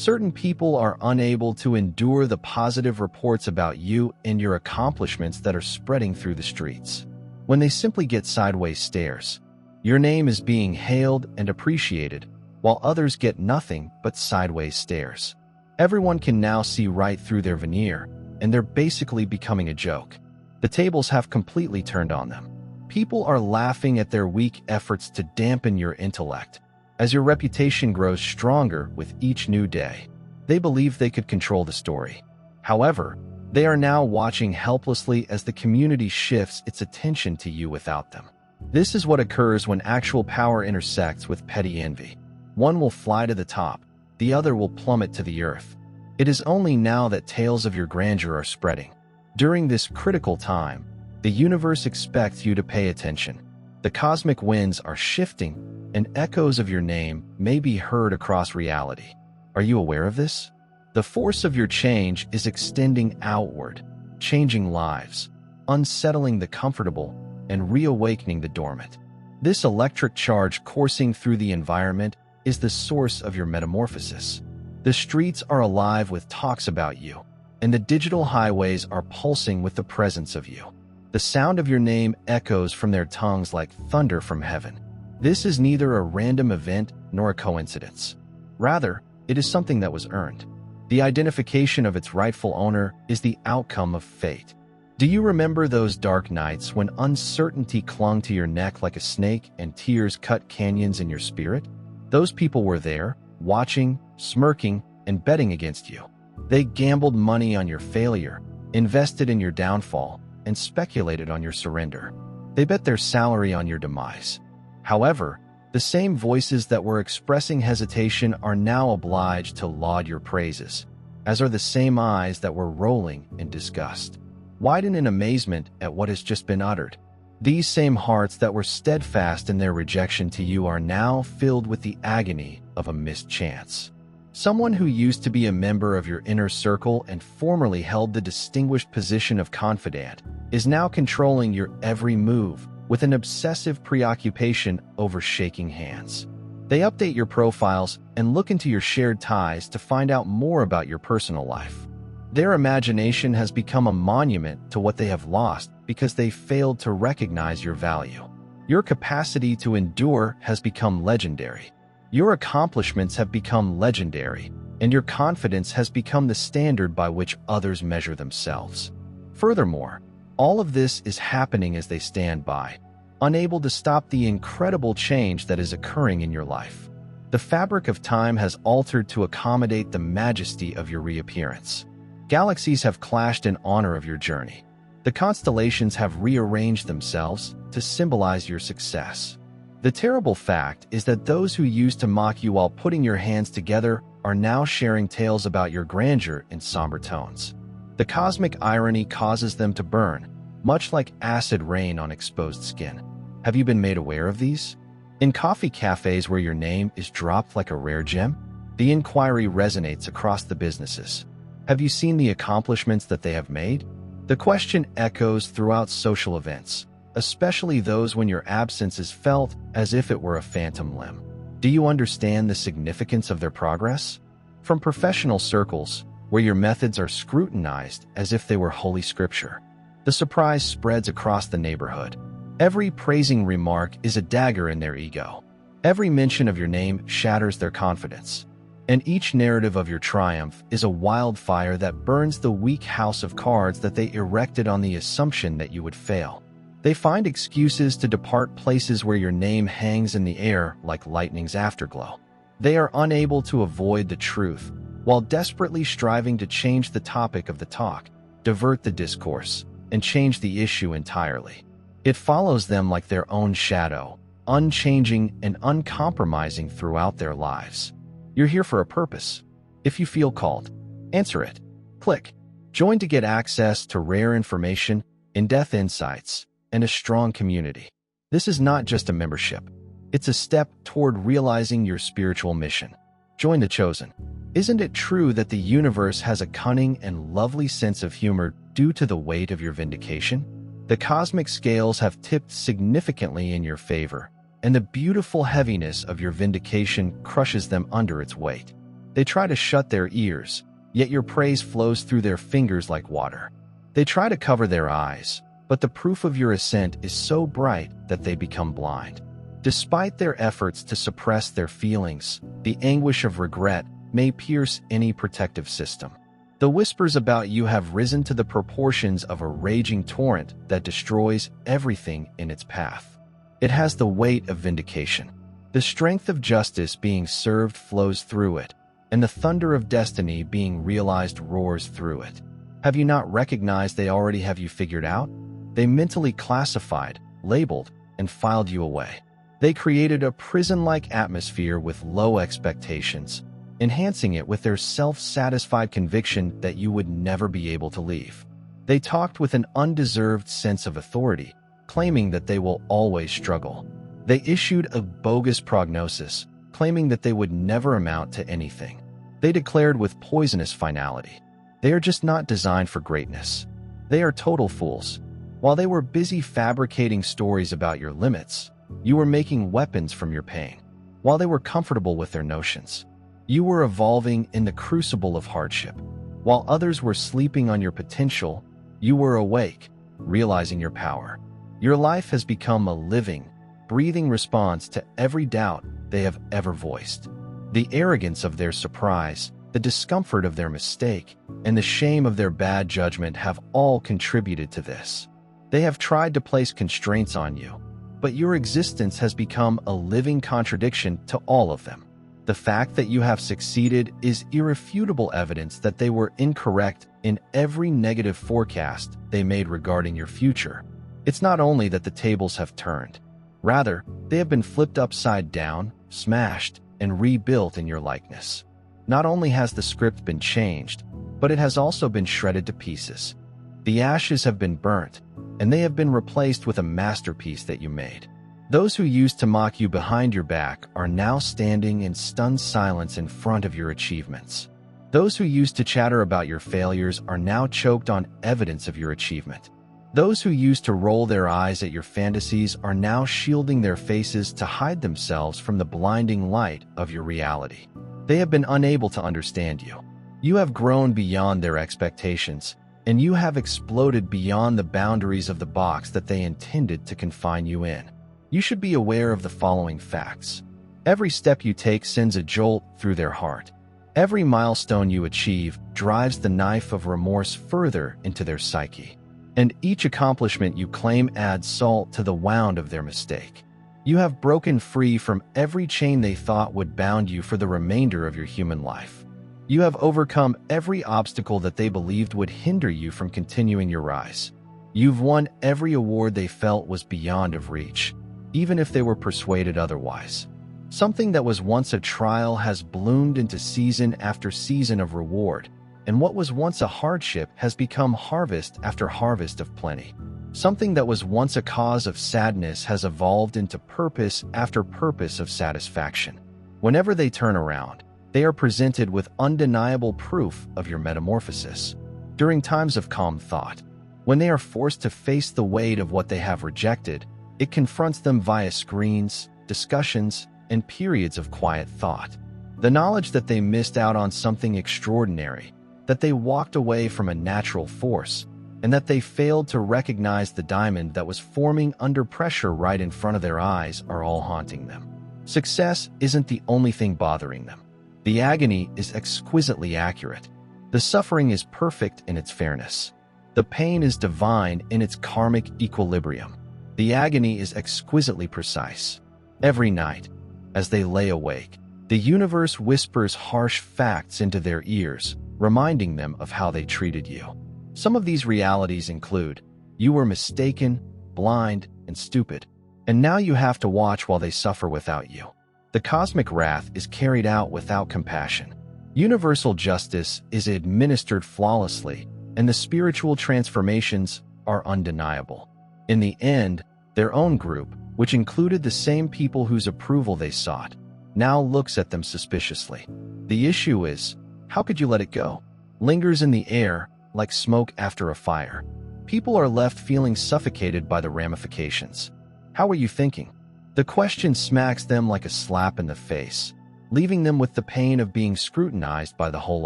Certain people are unable to endure the positive reports about you and your accomplishments that are spreading through the streets. When they simply get sideways stares, your name is being hailed and appreciated, while others get nothing but sideways stares. Everyone can now see right through their veneer, and they're basically becoming a joke. The tables have completely turned on them. People are laughing at their weak efforts to dampen your intellect. As your reputation grows stronger with each new day, they believe they could control the story. However, they are now watching helplessly as the community shifts its attention to you without them. This is what occurs when actual power intersects with petty envy. One will fly to the top, the other will plummet to the earth. It is only now that tales of your grandeur are spreading. During this critical time, the universe expects you to pay attention. The cosmic winds are shifting, and echoes of your name may be heard across reality. Are you aware of this? The force of your change is extending outward, changing lives, unsettling the comfortable, and reawakening the dormant. This electric charge coursing through the environment is the source of your metamorphosis. The streets are alive with talks about you, and the digital highways are pulsing with the presence of you. The sound of your name echoes from their tongues like thunder from heaven. This is neither a random event nor a coincidence. Rather, it is something that was earned. The identification of its rightful owner is the outcome of fate. Do you remember those dark nights when uncertainty clung to your neck like a snake and tears cut canyons in your spirit? Those people were there, watching, smirking, and betting against you. They gambled money on your failure, invested in your downfall, and speculated on your surrender. They bet their salary on your demise. However, the same voices that were expressing hesitation are now obliged to laud your praises, as are the same eyes that were rolling in disgust, widen in amazement at what has just been uttered. These same hearts that were steadfast in their rejection to you are now filled with the agony of a missed chance. Someone who used to be a member of your inner circle and formerly held the distinguished position of confidant is now controlling your every move with an obsessive preoccupation over shaking hands. They update your profiles and look into your shared ties to find out more about your personal life. Their imagination has become a monument to what they have lost because they failed to recognize your value. Your capacity to endure has become legendary. Your accomplishments have become legendary, and your confidence has become the standard by which others measure themselves. Furthermore, all of this is happening as they stand by, unable to stop the incredible change that is occurring in your life. The fabric of time has altered to accommodate the majesty of your reappearance. Galaxies have clashed in honor of your journey. The constellations have rearranged themselves to symbolize your success. The terrible fact is that those who used to mock you while putting your hands together are now sharing tales about your grandeur in somber tones. The cosmic irony causes them to burn, much like acid rain on exposed skin. Have you been made aware of these? In coffee cafes where your name is dropped like a rare gem, the inquiry resonates across the businesses. Have you seen the accomplishments that they have made? The question echoes throughout social events, especially those when your absence is felt as if it were a phantom limb. Do you understand the significance of their progress? From professional circles, where your methods are scrutinized as if they were holy scripture, the surprise spreads across the neighborhood. Every praising remark is a dagger in their ego. Every mention of your name shatters their confidence. And each narrative of your triumph is a wildfire that burns the weak house of cards that they erected on the assumption that you would fail. They find excuses to depart places where your name hangs in the air like lightning's afterglow. They are unable to avoid the truth, while desperately striving to change the topic of the talk, divert the discourse, and change the issue entirely. It follows them like their own shadow, unchanging and uncompromising throughout their lives. You're here for a purpose. If you feel called, answer it. Click Join to get access to rare information, in-depth insights, and a strong community. This is not just a membership. It's a step toward realizing your spiritual mission. Join the chosen. Isn't it true that the universe has a cunning and lovely sense of humor due to the weight of your vindication? The cosmic scales have tipped significantly in your favor, and the beautiful heaviness of your vindication crushes them under its weight. They try to shut their ears, yet your praise flows through their fingers like water. They try to cover their eyes, but the proof of your ascent is so bright that they become blind. Despite their efforts to suppress their feelings, the anguish of regret may pierce any protective system. The whispers about you have risen to the proportions of a raging torrent that destroys everything in its path. It has the weight of vindication. The strength of justice being served flows through it, and the thunder of destiny being realized roars through it. Have you not recognized they already have you figured out? They mentally classified, labeled, and filed you away. They created a prison-like atmosphere with low expectations, enhancing it with their self-satisfied conviction that you would never be able to leave. They talked with an undeserved sense of authority, claiming that they will always struggle. They issued a bogus prognosis, claiming that they would never amount to anything. They declared with poisonous finality, they are just not designed for greatness. They are total fools. While they were busy fabricating stories about your limits, you were making weapons from your pain. While they were comfortable with their notions, you were evolving in the crucible of hardship. While others were sleeping on your potential, you were awake, realizing your power. Your life has become a living, breathing response to every doubt they have ever voiced. The arrogance of their surprise, the discomfort of their mistake, and the shame of their bad judgment have all contributed to this. They have tried to place constraints on you, but your existence has become a living contradiction to all of them. The fact that you have succeeded is irrefutable evidence that they were incorrect in every negative forecast they made regarding your future. It's not only that the tables have turned. Rather, they have been flipped upside down, smashed, and rebuilt in your likeness. Not only has the script been changed, but it has also been shredded to pieces. The ashes have been burnt, and they have been replaced with a masterpiece that you made. Those who used to mock you behind your back are now standing in stunned silence in front of your achievements. Those who used to chatter about your failures are now choked on evidence of your achievement. Those who used to roll their eyes at your fantasies are now shielding their faces to hide themselves from the blinding light of your reality. They have been unable to understand you. You have grown beyond their expectations, and you have exploded beyond the boundaries of the box that they intended to confine you in. You should be aware of the following facts. Every step you take sends a jolt through their heart. Every milestone you achieve drives the knife of remorse further into their psyche. And each accomplishment you claim adds salt to the wound of their mistake. You have broken free from every chain they thought would bound you for the remainder of your human life. You have overcome every obstacle that they believed would hinder you from continuing your rise. You've won every award they felt was beyond of reach, even if they were persuaded otherwise. Something that was once a trial has bloomed into season after season of reward, and what was once a hardship has become harvest after harvest of plenty. Something that was once a cause of sadness has evolved into purpose after purpose of satisfaction. Whenever they turn around, they are presented with undeniable proof of your metamorphosis. During times of calm thought, when they are forced to face the weight of what they have rejected, it confronts them via screens, discussions, and periods of quiet thought. The knowledge that they missed out on something extraordinary, that they walked away from a natural force, and that they failed to recognize the diamond that was forming under pressure right in front of their eyes are all haunting them. Success isn't the only thing bothering them. The agony is exquisitely accurate. The suffering is perfect in its fairness. The pain is divine in its karmic equilibrium. The agony is exquisitely precise. Every night, as they lay awake, the universe whispers harsh facts into their ears, reminding them of how they treated you. Some of these realities include, you were mistaken, blind, and stupid, and now you have to watch while they suffer without you. The cosmic wrath is carried out without compassion. Universal justice is administered flawlessly, and the spiritual transformations are undeniable. In the end, their own group, which included the same people whose approval they sought, now looks at them suspiciously. The issue is, how could you let it go? Lingers in the air, like smoke after a fire. People are left feeling suffocated by the ramifications. How are you thinking? The question smacks them like a slap in the face. leaving them with the pain of being scrutinized by the whole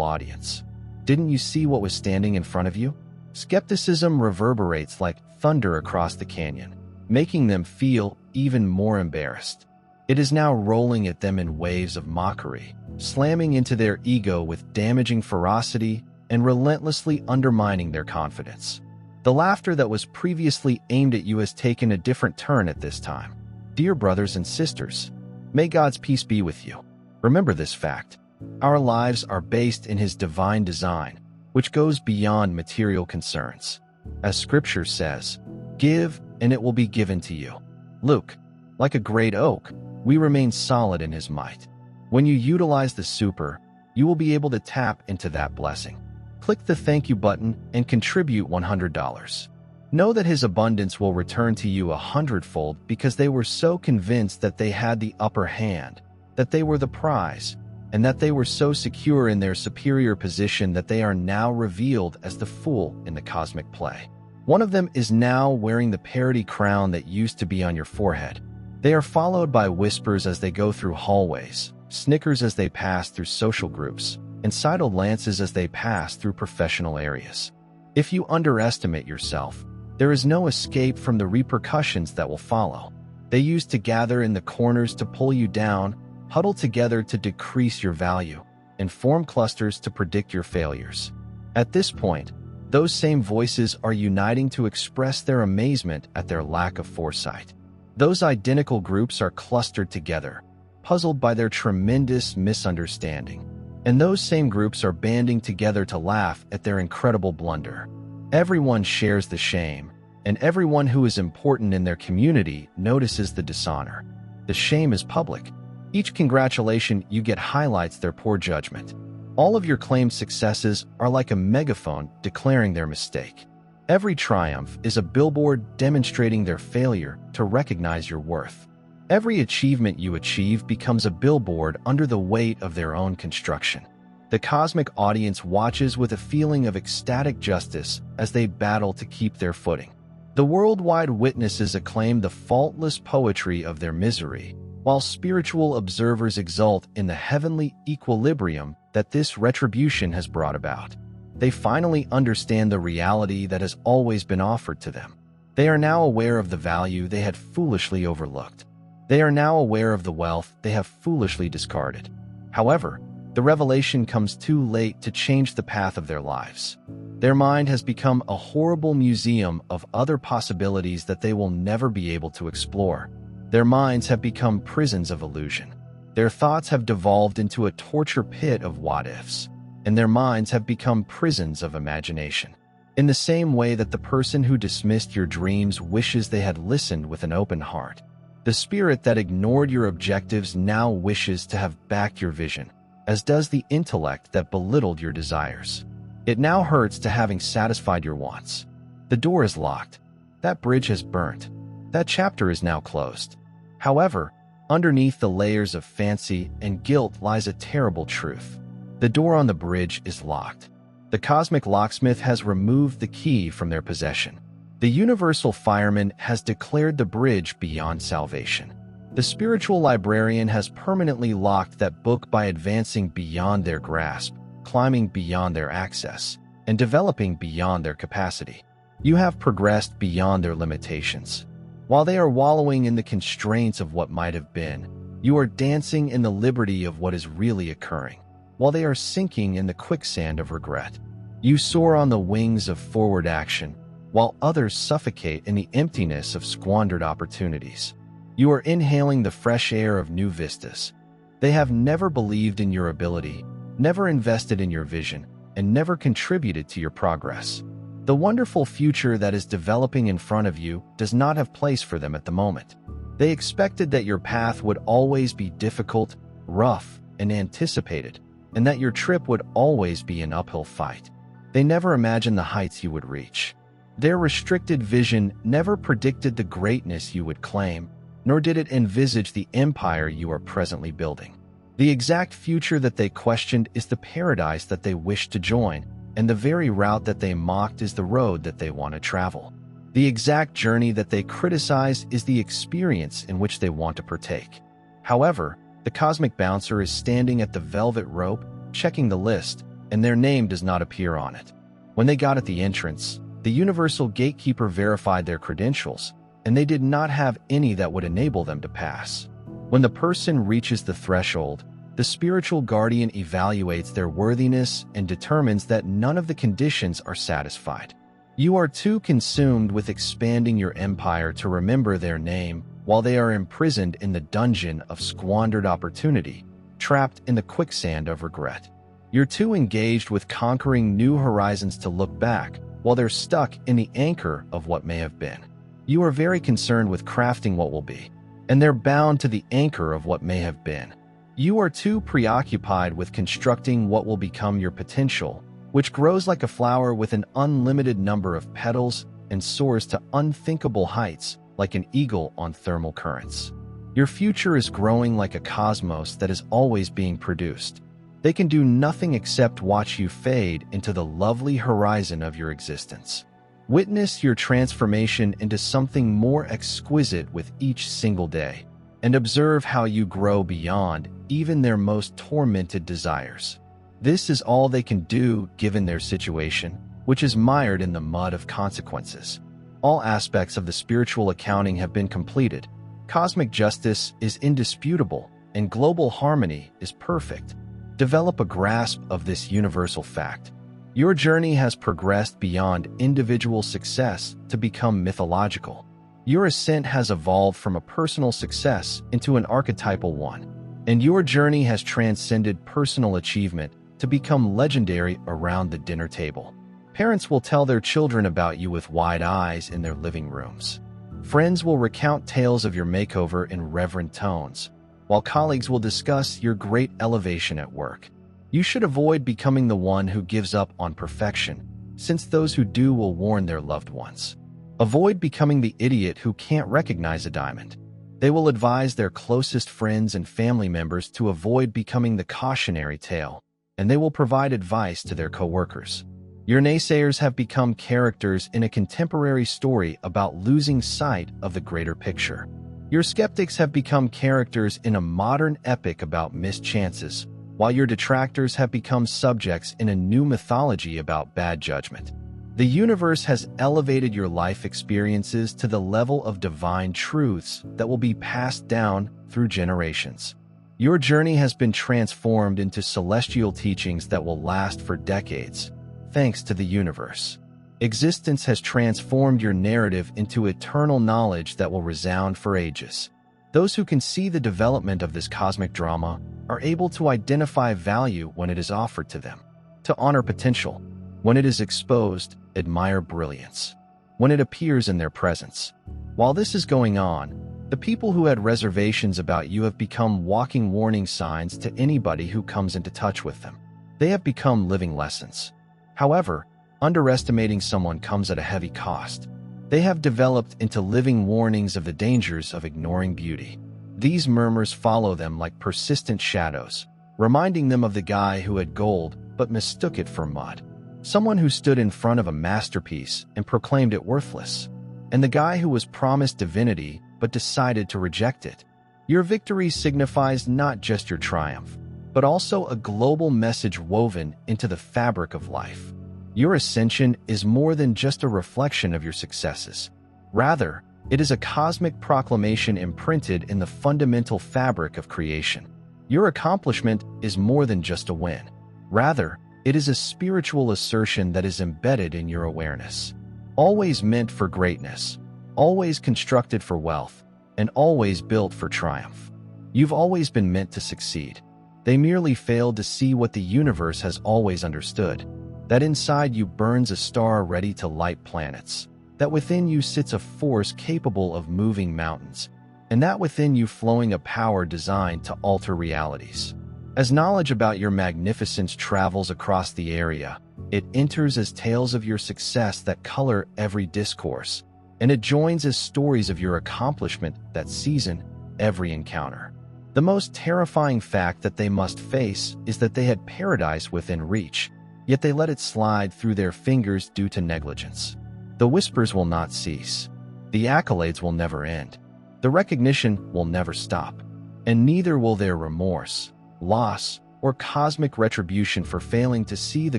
audience. Didn't you see what was standing in front of you? Skepticism reverberates like thunder across the canyon, making them feel even more embarrassed. It is now rolling at them in waves of mockery, slamming into their ego with damaging ferocity and relentlessly undermining their confidence. The laughter that was previously aimed at you has taken a different turn at this time. Dear brothers and sisters, may God's peace be with you. Remember this fact. Our lives are based in His divine design, which goes beyond material concerns. As Scripture says, "Give, and it will be given to you." Luke, like a great oak, we remain solid in His might. When you utilize the super, you will be able to tap into that blessing. Click the thank you button and contribute $100. Know that His abundance will return to you 100-fold because they were so convinced that they had the upper hand, that they were the prize, and that they were so secure in their superior position that they are now revealed as the fool in the cosmic play. One of them is now wearing the parody crown that used to be on your forehead. They are followed by whispers as they go through hallways, snickers as they pass through social groups, and sidled lances as they pass through professional areas. If you underestimate yourself, there is no escape from the repercussions that will follow. They used to gather in the corners to pull you down, huddle together to decrease your value, and form clusters to predict your failures. At this point, those same voices are uniting to express their amazement at their lack of foresight. Those identical groups are clustered together, puzzled by their tremendous misunderstanding. And those same groups are banding together to laugh at their incredible blunder. Everyone shares the shame, and everyone who is important in their community notices the dishonor. The shame is public. Each congratulation you get highlights their poor judgment. All of your claimed successes are like a megaphone declaring their mistake. Every triumph is a billboard demonstrating their failure to recognize your worth. Every achievement you achieve becomes a billboard under the weight of their own construction. The cosmic audience watches with a feeling of ecstatic justice as they battle to keep their footing. The worldwide witnesses acclaim the faultless poetry of their misery, while spiritual observers exult in the heavenly equilibrium that this retribution has brought about. They finally understand the reality that has always been offered to them. They are now aware of the value they had foolishly overlooked. They are now aware of the wealth they have foolishly discarded. However, the revelation comes too late to change the path of their lives. Their mind has become a horrible museum of other possibilities that they will never be able to explore. Their minds have become prisons of illusion. Their thoughts have devolved into a torture pit of what-ifs, and their minds have become prisons of imagination. In the same way that the person who dismissed your dreams wishes they had listened with an open heart, the spirit that ignored your objectives now wishes to have backed your vision, as does the intellect that belittled your desires. It now hurts to having satisfied your wants. The door is locked. That bridge has burnt. That chapter is now closed. However, underneath the layers of fancy and guilt lies a terrible truth. The door on the bridge is locked. The cosmic locksmith has removed the key from their possession. The universal fireman has declared the bridge beyond salvation. The spiritual librarian has permanently locked that book by advancing beyond their grasp, climbing beyond their access, and developing beyond their capacity. You have progressed beyond their limitations. While they are wallowing in the constraints of what might have been, you are dancing in the liberty of what is really occurring. While they are sinking in the quicksand of regret, you soar on the wings of forward action, while others suffocate in the emptiness of squandered opportunities. You are inhaling the fresh air of new vistas. They have never believed in your ability, never invested in your vision, and never contributed to your progress. The wonderful future that is developing in front of you does not have place for them at the moment. They expected that your path would always be difficult, rough, and anticipated, and that your trip would always be an uphill fight. They never imagined the heights you would reach. Their restricted vision never predicted the greatness you would claim, nor did it envisage the empire you are presently building. The exact future that they questioned is the paradise that they wish to join, and the very route that they mocked is the road that they want to travel. The exact journey that they criticize is the experience in which they want to partake. However, The cosmic bouncer is standing at the velvet rope, checking the list, and their name does not appear on it. When they got at the entrance, the universal gatekeeper verified their credentials, and they did not have any that would enable them to pass. When the person reaches the threshold, the spiritual guardian evaluates their worthiness and determines that none of the conditions are satisfied. You are too consumed with expanding your empire to remember their name while they are imprisoned in the dungeon of squandered opportunity, trapped in the quicksand of regret. You're too engaged with conquering new horizons to look back while they're stuck in the anchor of what may have been. You are very concerned with crafting what will be, and they're bound to the anchor of what may have been. You are too preoccupied with constructing what will become your potential, which grows like a flower with an unlimited number of petals and soars to unthinkable heights like an eagle on thermal currents. Your future is growing like a cosmos that is always being produced. They can do nothing except watch you fade into the lovely horizon of your existence. Witness your transformation into something more exquisite with each single day, and observe how you grow beyond even their most tormented desires. This is all they can do given their situation, which is mired in the mud of consequences. All aspects of the spiritual accounting have been completed. Cosmic justice is indisputable, and global harmony is perfect. Develop a grasp of this universal fact. Your journey has progressed beyond individual success to become mythological. Your ascent has evolved from a personal success into an archetypal one, and your journey has transcended personal achievement to become legendary around the dinner table. Parents will tell their children about you with wide eyes in their living rooms. Friends will recount tales of your makeover in reverent tones, while colleagues will discuss your great elevation at work. You should avoid becoming the one who gives up on perfection, since those who do will warn their loved ones. Avoid becoming the idiot who can't recognize a diamond. They will advise their closest friends and family members to avoid becoming the cautionary tale, and they will provide advice to their coworkers. Your naysayers have become characters in a contemporary story about losing sight of the greater picture. Your skeptics have become characters in a modern epic about missed chances, while your detractors have become subjects in a new mythology about bad judgment. The universe has elevated your life experiences to the level of divine truths that will be passed down through generations. Your journey has been transformed into celestial teachings that will last for decades, thanks to the universe. Existence has transformed your narrative into eternal knowledge that will resound for ages. Those who can see the development of this cosmic drama are able to identify value when it is offered to them, to honor potential. When it is exposed, admire brilliance. When it appears in their presence. While this is going on, the people who had reservations about you have become walking warning signs to anybody who comes into touch with them. They have become living lessons. However, underestimating someone comes at a heavy cost. They have developed into living warnings of the dangers of ignoring beauty. These murmurs follow them like persistent shadows, reminding them of the guy who had gold but mistook it for mud. Someone who stood in front of a masterpiece and proclaimed it worthless, and the guy who was promised divinity but decided to reject it. Your victory signifies not just your triumph, but also a global message woven into the fabric of life. Your ascension is more than just a reflection of your successes. Rather, it is a cosmic proclamation imprinted in the fundamental fabric of creation. Your accomplishment is more than just a win. Rather, it is a spiritual assertion that is embedded in your awareness. Always meant for greatness, always constructed for wealth, and always built for triumph. You've always been meant to succeed. They merely failed to see what the universe has always understood, that inside you burns a star ready to light planets, that within you sits a force capable of moving mountains, and that within you flowing a power designed to alter realities. As knowledge about your magnificence travels across the area, it enters as tales of your success that color every discourse, and it joins as stories of your accomplishment that season every encounter. The most terrifying fact that they must face is that they had paradise within reach, yet they let it slide through their fingers due to negligence. The whispers will not cease. The accolades will never end. The recognition will never stop. and neither will their remorse, loss, or cosmic retribution for failing to see the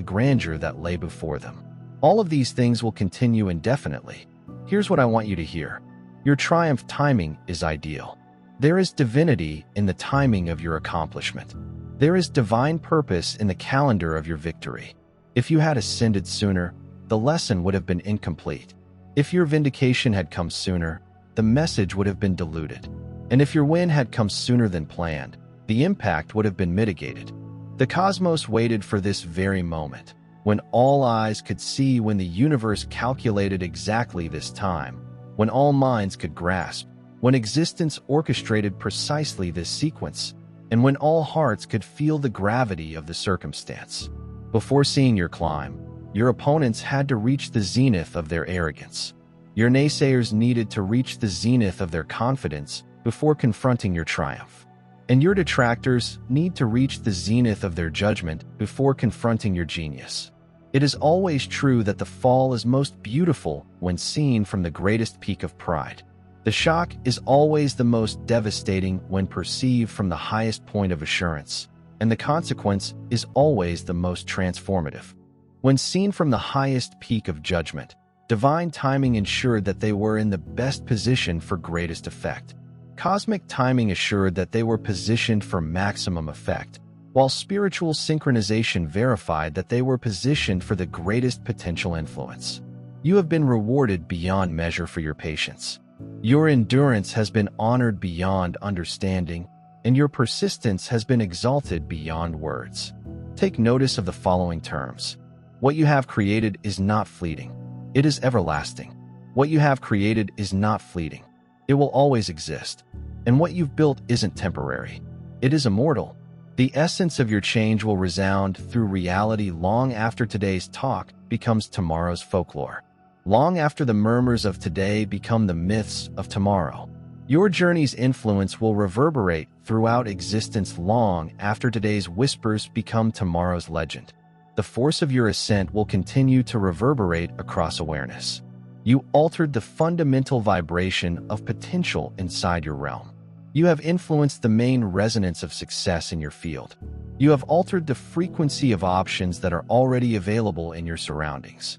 grandeur that lay before them. All of these things will continue indefinitely. Here's what I want you to hear. Your triumph timing is ideal. There is divinity in the timing of your accomplishment. There is divine purpose in the calendar of your victory. If you had ascended sooner, the lesson would have been incomplete. If your vindication had come sooner, the message would have been diluted. And if your win had come sooner than planned, the impact would have been mitigated. The cosmos waited for this very moment, when all eyes could see, when the universe calculated exactly this time, when all minds could grasp, when existence orchestrated precisely this sequence, and when all hearts could feel the gravity of the circumstance. Before seeing your climb, your opponents had to reach the zenith of their arrogance. Your naysayers needed to reach the zenith of their confidence before confronting your triumph. And your detractors need to reach the zenith of their judgment before confronting your genius. It is always true that the fall is most beautiful when seen from the greatest peak of pride. The shock is always the most devastating when perceived from the highest point of assurance, and the consequence is always the most transformative. When seen from the highest peak of judgment, divine timing ensured that they were in the best position for greatest effect. Cosmic timing assured that they were positioned for maximum effect, while spiritual synchronization verified that they were positioned for the greatest potential influence. You have been rewarded beyond measure for your patience. Your endurance has been honored beyond understanding, and your persistence has been exalted beyond words. Take notice of the following terms. What you have created is not fleeting. It is everlasting. What you have created is not fleeting. It will always exist. And what you've built isn't temporary. It is immortal. The essence of your change will resound through reality long after today's talk becomes tomorrow's folklore. Long after the murmurs of today become the myths of tomorrow. Your journey's influence will reverberate throughout existence long after today's whispers become tomorrow's legend. The force of your ascent will continue to reverberate across awareness. You altered the fundamental vibration of potential inside your realm. You have influenced the main resonance of success in your field. You have altered the frequency of options that are already available in your surroundings.